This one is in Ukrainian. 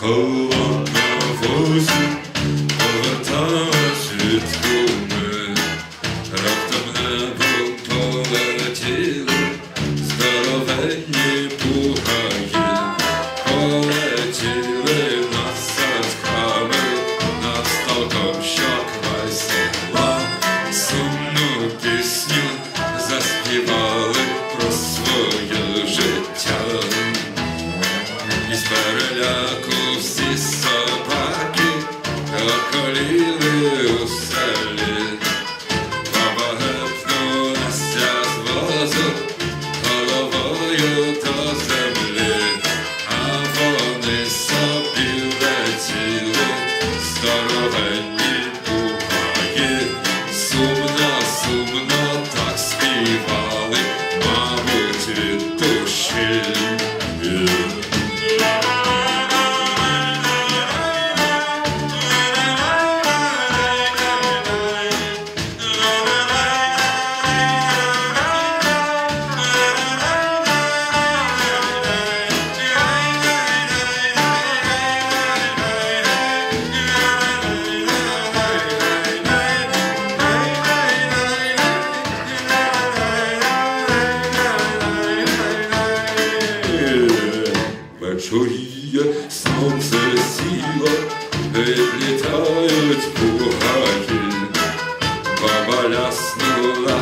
Холодна возі поверталась від куми, раптом небо полетіли здоровенні бугаї, полетіли над садками, над ставком, що край села, сумну пісню заспівали про своє життя. Із переляку всі собаки околіли у селі. Баба гепнулася з возу головою до землі, а вони собі летіли здоровенні бугаї. Сумно, сумно так співали, мабуть, від душі. Вечоріє, сонце сіло, відлітають бугаї. Баба ляснула